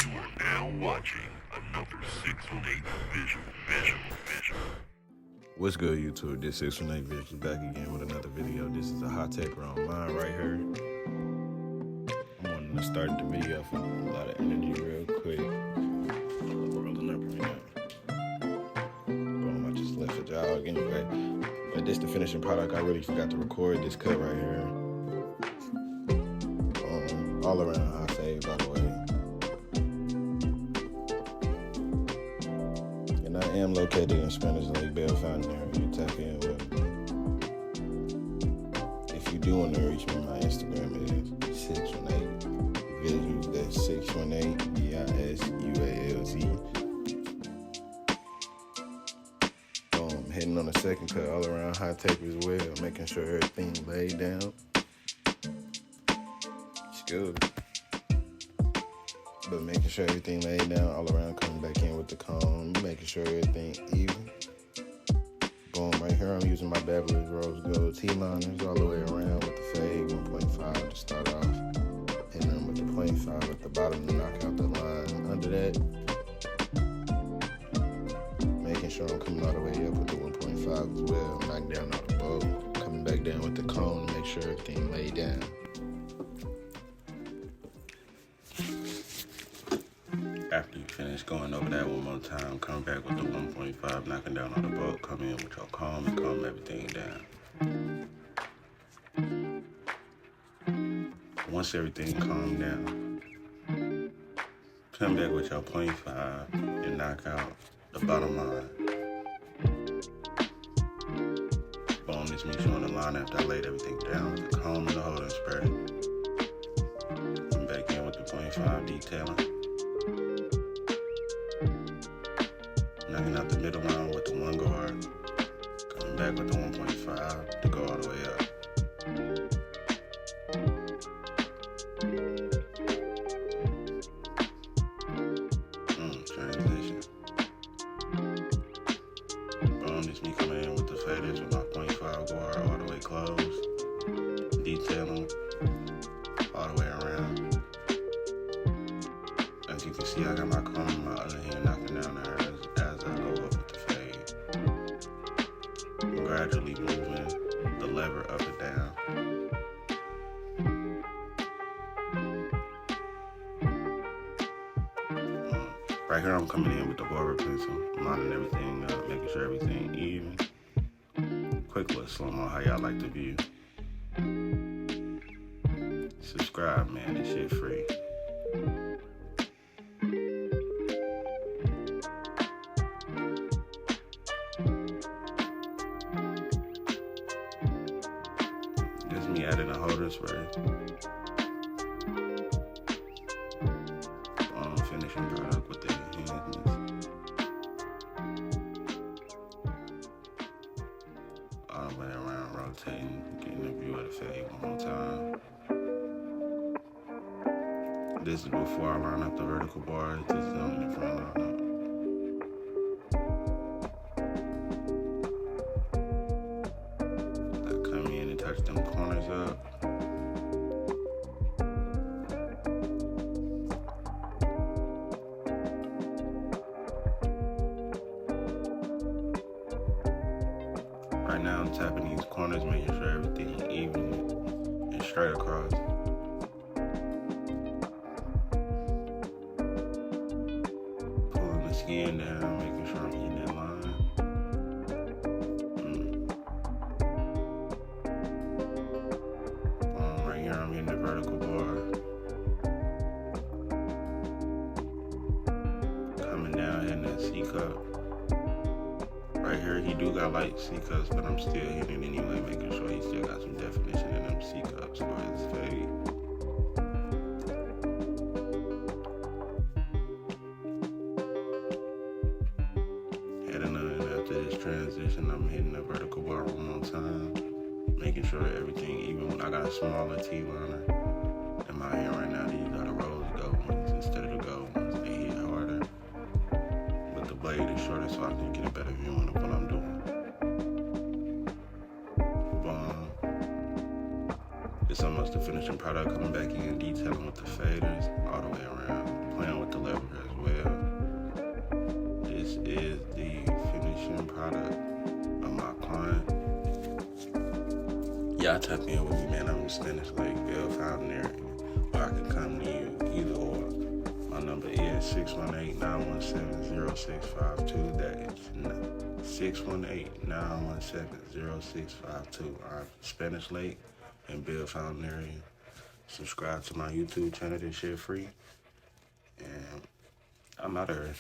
You are now watching another 618 Visual. What's good, YouTube? This 618 Visual back again with another video. This is a hot taper on mine right here. I'm wanting to start the video off with a lot of energy real quick. Rolling up right now. Boom, I just left a jog anyway. But this the finishing product. I really forgot to record this cut right here. All around high fade, by the way. And I am located in Spanish Lake, Bell Fountain area. You tap in with me. If you do want to reach me, my Instagram is 618 Visuals. That's 618 VISUALZ. Boom. Heading on the second cut, all around high taper as well, making sure everything laid down. It's good. But making sure everything laid down all around, coming back in with the comb, making sure everything even. Boom, right here I'm using my Beverly Rose Gold T-liners all the way around with the fade 1.5 to start off. And then with the 0.5 at the bottom to knock out the line under that. Making sure I'm coming all the way up with the 1.5 as well, knock down all the bow. Coming back down with the cone to make sure everything laid down. After you finish going over that one more time, come back with the 1.5, knocking down all the bulk, come in with your comb and comb everything down. Once everything calmed down, come back with your 0.5 and knock out the bottom line. Boom, this me showing the line after I laid everything down with the comb and the holding spray. Come back in with the 0.5 detailing. Knocking out the middle line with the 1 guard, coming back with the 1.5 to go all the way up. Transition. Boom, this me coming in with the faders with my 0.5 guard all the way closed, detailing all the way around. As you can see, I got my comb in my other hand knocking down there as I go up with the fade. I'm gradually moving the lever up and down. Right here I'm coming in with the barber pencil, lining everything up, making sure everything even. Quick little slow-mo, how y'all like to view. Subscribe, man, this shit free. Just me adding a holder spray. Finishing product with the enhancements. All the way around, rotating, getting a view of the fade one more time. This is before I line up the vertical bars. This is only the front line up. Touch them corners up. Right now I'm tapping these corners, making sure everything even and straight across. Pulling the skin down, making sure I'm getting that line. I'm in the vertical bar. Coming down, hitting that C-cup. Right here, he do got light C-cups, but I'm still hitting it anyway, making sure he still got some definition in them C-cups for his fade. Heading on after this transition, I'm hitting the vertical bar one more time. Making sure everything even. When I got a smaller T-liner in my hand right now, these are the rose gold ones instead of the gold ones. They hit harder, but the blade is shorter so I can get a better view on what I'm doing. Boom. It's almost the finishing product, coming back in, detailing with the faders all the way around, playing with the level. Y'all tap in with me, man. I'm in Spanish Lake, Bill Fountain, or I can come to you either or. My number is 618-917-0652. That is 618-917-0652. I'm Spanish Lake and Bill Fountain area. Subscribe to my YouTube channel. This shit free. And I'm out of here.